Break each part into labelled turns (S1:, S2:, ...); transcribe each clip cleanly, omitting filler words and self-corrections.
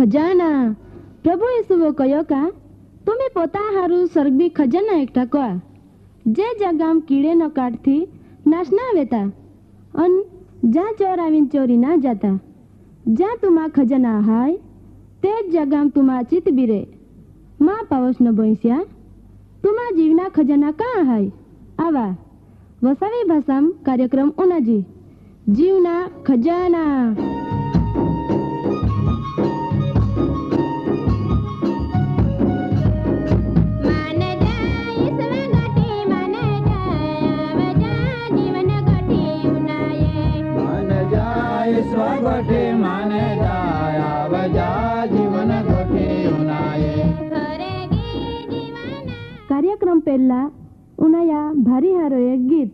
S1: खजाना प्रभु यीशुओ कयो का तुम्हें पोता हारू स्वर्गीय खजाना एकठा कोआ जे जगाम कीड़े न काटथी नाश ना वेता अन जा चोर आवीन चोरी ना जाता जा तुमा खजाना हाय ते जगाम तुमा चित बिरे माँ पावस न बोईस्या तुमा जीवना खजाना कहाँ हाय आवा वसावी भाषाम कार्यक्रम उनाजी जीवना खजाना। कार्यक्रम पहला उनाया भारी हारो एक गीत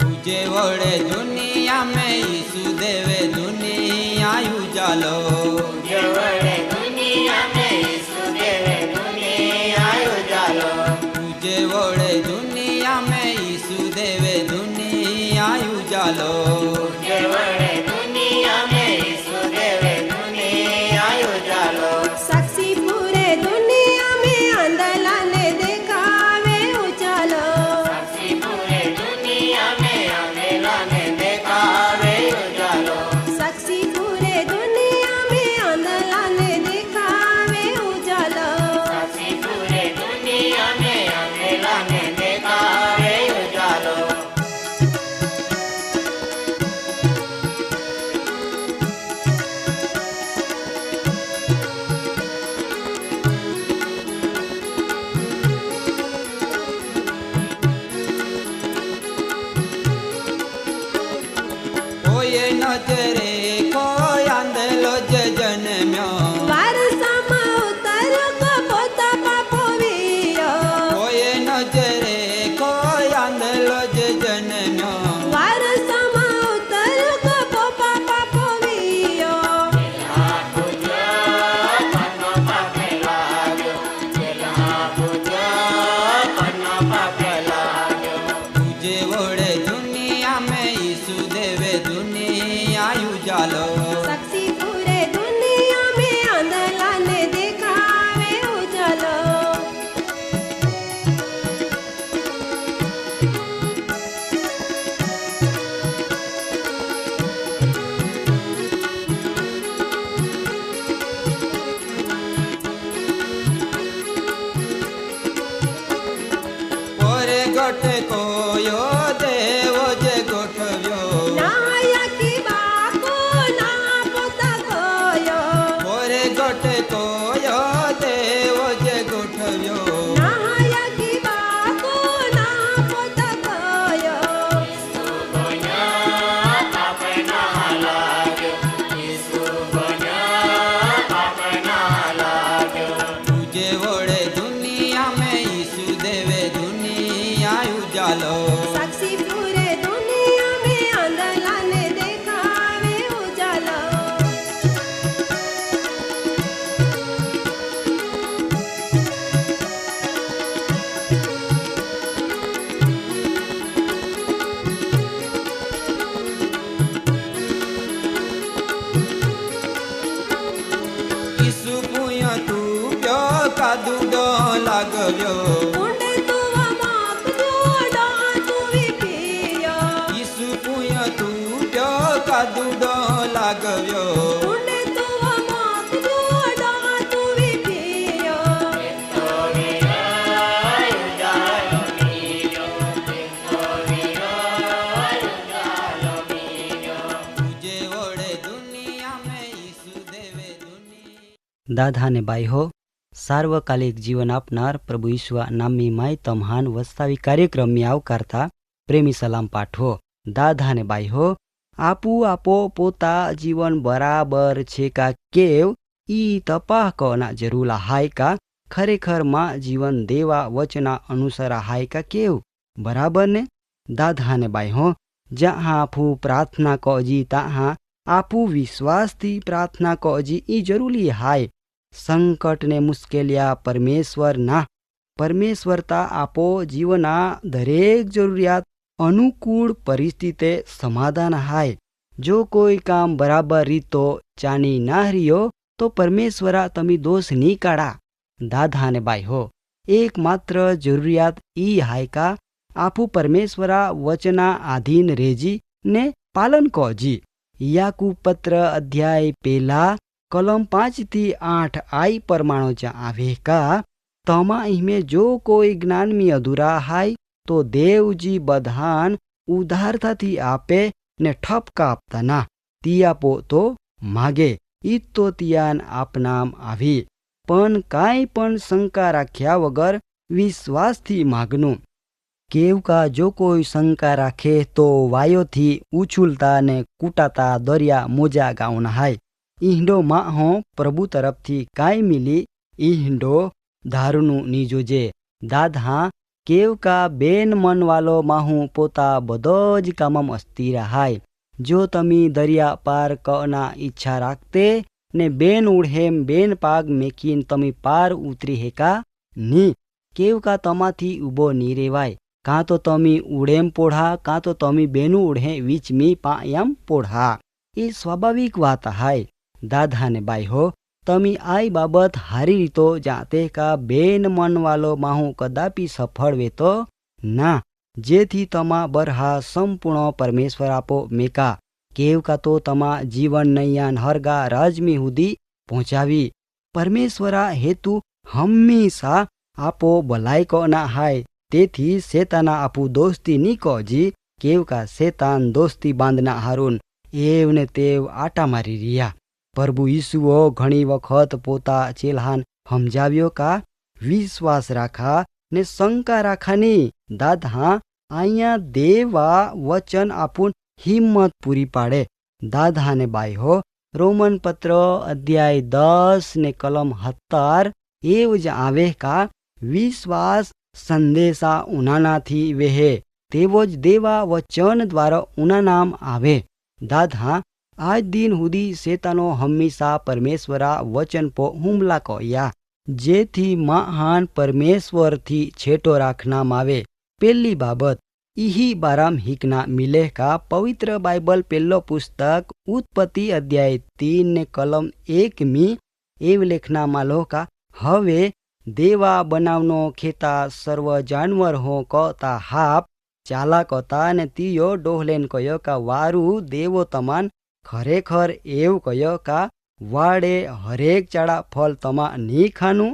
S2: तुझे वड़े दुनिया में यीशु देवे दुनिया उजालो तुझे वड़े दुनिया में यीशु देवे दुनिया उजालो तुझे वड़े दुनिया में यीशु देवे दुनिया उजालो तुझे वड़े दुनिया में यीशु देवे दुनिया उजालो
S3: साक्षी पूरे दुनिया में अंधला ने देखावे उजालो
S2: साक्षी पूरे दुनिया में अंधेला ने देखावे उजालो
S3: साक्षी पूरे दुनिया में अंधला ने देखावे उजालो
S2: साक्षी पूरे दुनिया में अंधेला ने देखावे उजालो कोई नजरे कोई अंधेलो जे जन्म्यो
S3: वारसामा उतर को पोता पापो वियो
S2: कोई नजरे कोई अंधेलो जे जन्म्यो
S3: वारसामा उतर को पोपा पापो वियो
S2: तुझे वड़े दुनिया में यीशु देवे दुनिया उजालो
S3: साक्षी पूरे दुनिया में अंधला ने देखावे उजालो
S2: ओरे गोटे कोयो देवो जे गोठव्यो
S3: नाया की बाको ना पोता कोयो
S2: ओरे गोटे कोयो देवो जे गोठव्यो
S3: नाया की बाको ना पोता कोयो
S2: तुझे वड़े दुनिया में यीशु देवे दुनिया उजालो
S3: साक्षी पूरे दुनिया में अंधला ने देखावे उजालो
S2: यीशु पुयो तू प्यो कादुडो लागव्यो
S3: उंडे तुवा माप जोडा तू भी पियो
S2: यीशु पुयो तू प्यो कादुडो लागव्यो
S3: उंडे तुवा माप जोडा तू भी पियो
S2: तुझे वड़े दुनिया में यीशु देवे दुनिया।
S4: दादा ने बाई हो सार्वकालिक जीवन आपनार प्रभु ईश्वा नामी माय तमहान वस्तावी कार्यक्रम में आवकारता प्रेमी सलाम पाठो। दादा ने बाई हो आपू आपो पोता जीवन बराबर छे का केव ई तपाह कोना जरूला हाय का खरेखर माँ जीवन देवा वचना अनुसार हाय का केव बराबर ने दादा ने बाई हो जहाँ फू प्रार्थना को जी तहाँ आपू विश्वासथी प्रार्थना कजी ई जरूरी हाय। संकट ने मुश्केलिया परमेश्वरता आपो जीवना दरेक जरूरियात अनुकूल परिस्थिति समाधान हाय। जो कोई काम बराबर रीतो चानी ना रियो तो परमेश्वरा तमी दोष नी काढा। दादा ने बाई हो, एकमात्र जरूरियात ई हाय का आपू परमेश्वरा वचना आधीन रेजी ने पालन कजी। याकूब पत्र अध्याय 1 कलम 5-8 आई परमाणुच्या आवे का तमा इमे जो कोई ज्ञान में अधूरा हाय तो देवजी बधान उदारताथी आपे ने ठपका आपताना तियापो तो मागे ईद तो तियान आपनाम आवी। पण कांई पण शंका राख्या वगर विश्वासथी मागनु। केव का जो कोई शंका राखे तो वायोथी उछुलता ने कूटाता दरिया मोजा गाउन हाय। ईंडो माहो प्रभु तरफथी काई मिली ईंडो धारुनु नीजोजे। दादा केव का बेन मन वालो माहू पोता बदोज कामम अस्थिर हाय। जो तमी दरिया पार कना इच्छा राखते ने बेन उड़हेम बेन पाग मेकीन तमी पार उतरी हेका नी। केव का तमाथी उबो नी रेवाय। कां तो तमी उड़ेम पोढ़ा कां तो तमी बेनु उड़े वीच मी पायाम पोढ़ा। ये स्वाभाविक बात हाय। दादा ने बाई हो, तमी आई बाबत हारी रीतो जाते का बेन मन वालो माहू कदापि सफल वेतो ना। जेथी तमा बरहा संपूर्ण परमेश्वर आपो मेका। केव का तो तमा जीवन नैयान हरगा राजमी हुदी पहुंचावी। परमेश्वरा हेतु हमेशा आपो भलाई को ना हाय। तेथी सेताना आपू दोस्ती नी कजी। केव का सेतान दोस्ती बांधना हारून एव ने तेव आटा मारी रिया। प्रभु ईसुओ घणी वखत पोता चेल्हान समजाव्यो का विश्वास राखा ने शंका राखानी। दादा आया देवा वचन आपुन हिम्मत पूरी पाड़े। दादा ने बाई हो, रोमन पत्र अध्याय 10 ने कलम 17 एवज आवे का विश्वास संदेशा उनाना थी वेहे तेवोज देवा वचन द्वारा उना नाम आवे। दादा आज दिन हुदी सेतानो हमेशा परमेश्वरा वचन पो हुमला कया जेथी महान परमेश्वर थी छेटो राखना मावे। पहली बाबत इही बाराम हिकना मिले का पवित्र बाइबल पेलो पुस्तक उत्पत्ति अध्याय 3 ने कलम 1 में एव लेखना मालो का हवे देवा बनावनो खेता सर्व जानवर हो कता हाप चाला कता ने तियो डोहलेन कयो का वारू देवो तमान खरेखर एव कयो का वाड़े हरेक चाड़ा फल तमा नी खानु।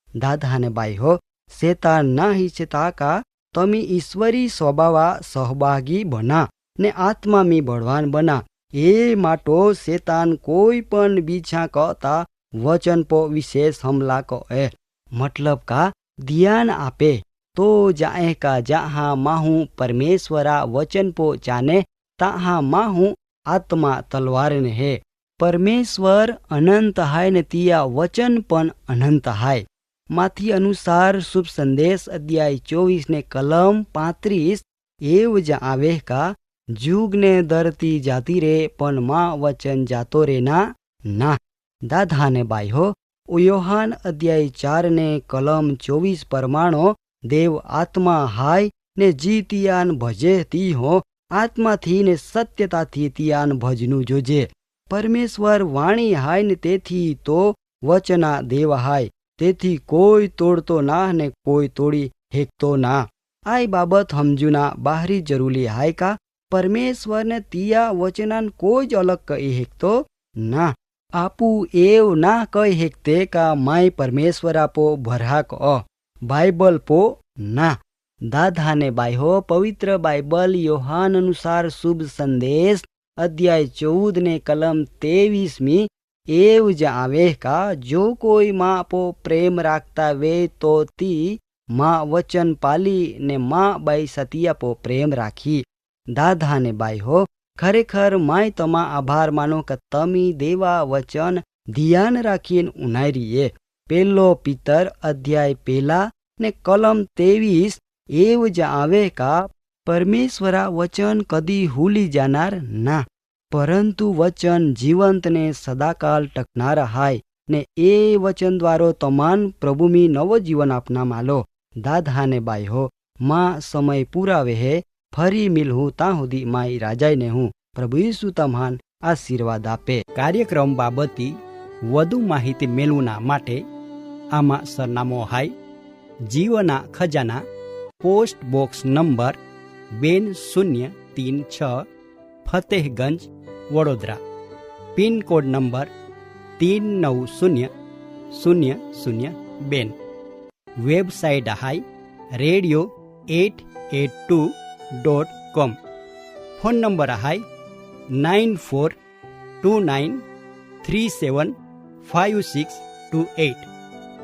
S4: दादा ने बाई हो, सेता ना हिचता का तमी ईश्वरी स्वभावा सहभागी बना ने आत्मा में बड़वान बना। ए माटो सेतान कोई पण बीछा कहता वचन पो विशेष हमला कहे मतलब का ध्यान आपे तो जाए का जहाँ माहू परमेश्वरा वचन पो जाने तहाँ माहू आत्मा तलवार ने है। परमेश्वर अनंत हाय ने तिया वचन पण अनंत हाय। माथी अनुसार शुभ संदेश अध्याय 24 ने कलम 35 एव आवे का जुग ने दरती जाती रे पण माँ वचन जातो रे ना। दादा ने बाई हो, योहान अध्याय 4 ने कलम 24 परमाणो देव आत्मा हाय ने जी तियान भजे ती हो आत्मा थी ने सत्यता थी तियान भजनु जोजे। परमेश्वर वाणी हाय ने तेथी तो वचना देव हाय। तेथी कोई तोड़तो ना ने कोई तोड़ी हेकतो ना। आई बाबत हमजुना बाहरी जरूरी हाय का परमेश्वर ने तिया वचनान कोई अलग कही हेकतो ना। आपू एव ना कही हेकते का माई परमेश्वर आपो भरहाक बाइबल पो ना। दादा ने बाई हो, पवित्र बाइबल योहान अनुसार शुभ संदेश अध्याय 14 ने कलम 23 में एव आवे का जो कोई माँ पो प्रेम राखता वे तो ती माँ वचन पाली ने माँ बाई सतिया पो प्रेम राखी। दादा ने बाई हो, खरेखर माय तमा आभार मानो का तमी देवा वचन ध्यान राखीन उनारिये। पेलो पितर अध्याय 1 ने कलम 23 एव आवे का परमेश्वरा वचन कदी हुली जानार ना। પરંતુ વચન જીવંત ને સદાકાલ ટકનારા હાય ને એ વચન દ્વારો તમાન પ્રભુમી નવો જીવન આપના માલો દાદા ને બાઈ હો માં સમય પુરાવે હે ફરી મિલહું ત્યાં સુધી માઈ રાજાઈને હું પ્રભુ ઈસુ તમાન આશીર્વાદ આપે. કાર્યક્રમ બાબતે વધુ માહિતી મેળવના માટે આમાં સરનામો હાય જીવના ખજાના post box number 2036 Fatehganj Vadodara pincode number 390002. Website હાય radio882.com. ફોન નંબર હાય 9429375628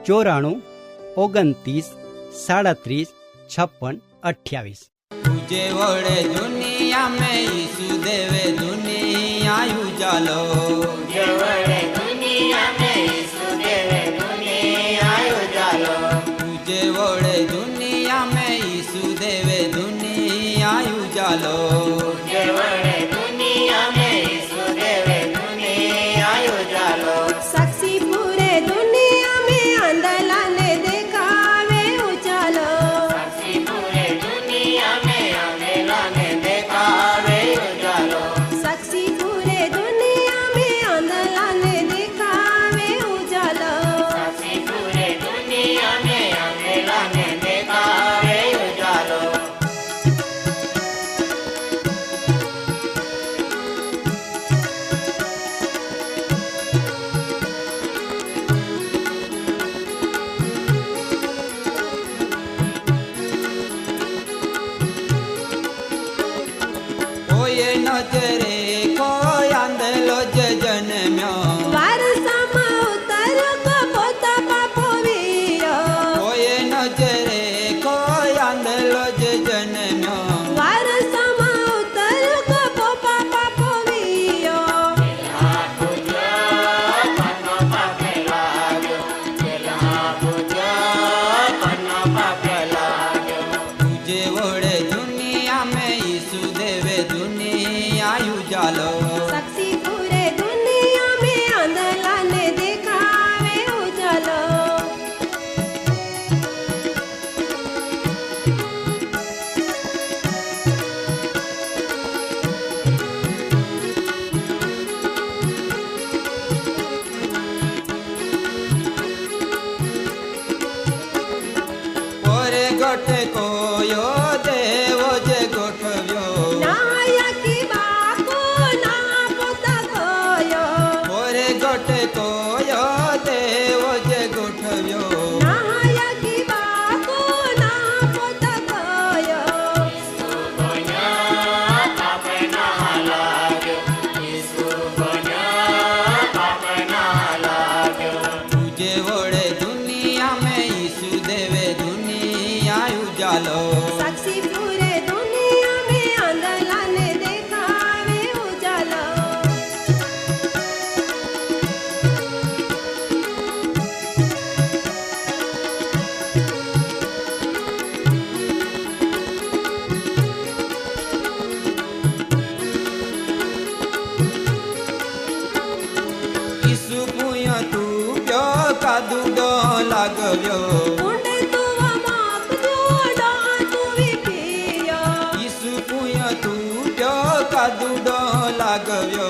S4: 9429375628.
S2: तुझे वड़े दुनिया में यीशु देवे दुनिया उजालो तुझे वड़े दुनिया में यीशु देवे दुनिया उजालो तुझे वड़े दुनिया में यीशु देवे दुनिया उजालो तुझे वड़े दुनिया में यीशु देवे दुनिया उजालो
S3: साक्षी पूरे दुनिया में अंधला ने देखावे उजालो
S2: साक्षी पूरे दुनिया में अंधेला ने देखावे उजालो
S3: साक्षी पूरे दुनिया में अंधला ने देखावे उजालो
S2: साक्षी पूरे दुनिया में अंधेला ने देखावे उजालो कोई नजरे कोई आंधलो जन्म्यो
S3: वारसाમાં ઉતારો પોતા પાપો વિયો
S2: कोई नजरे कोई आंधलो जन्म्यो
S3: વારસામાં ઉતારો પોપા પાપો વિયો
S2: तुझे वड़े दुनिया में यीशु देवे दुनिया उजालो
S3: साक्षी पूरे दुनिया में अंधला ने देखावे उजालो
S2: ओरे गोटे कोयो देवो जे गोठव्यो
S3: नाया की बाको ना पोता कोयो
S2: ओरे गोटे कोयो देवो जे गोठव्यो
S3: नाया की बाको ना पोता कोयो
S2: तुझे वड़े दुनिया में यीशु देवे दुनिया उजालो
S3: साक्षी पूरे दुनिया में अंधला ने देखावे उजालो
S2: यीशु पुयो तू प्यो कादुडो लागव्यो
S3: उंडे तू माप जोडो तू विपियो
S2: यीशु पुयो तू प्यो कादुडो लागव्यो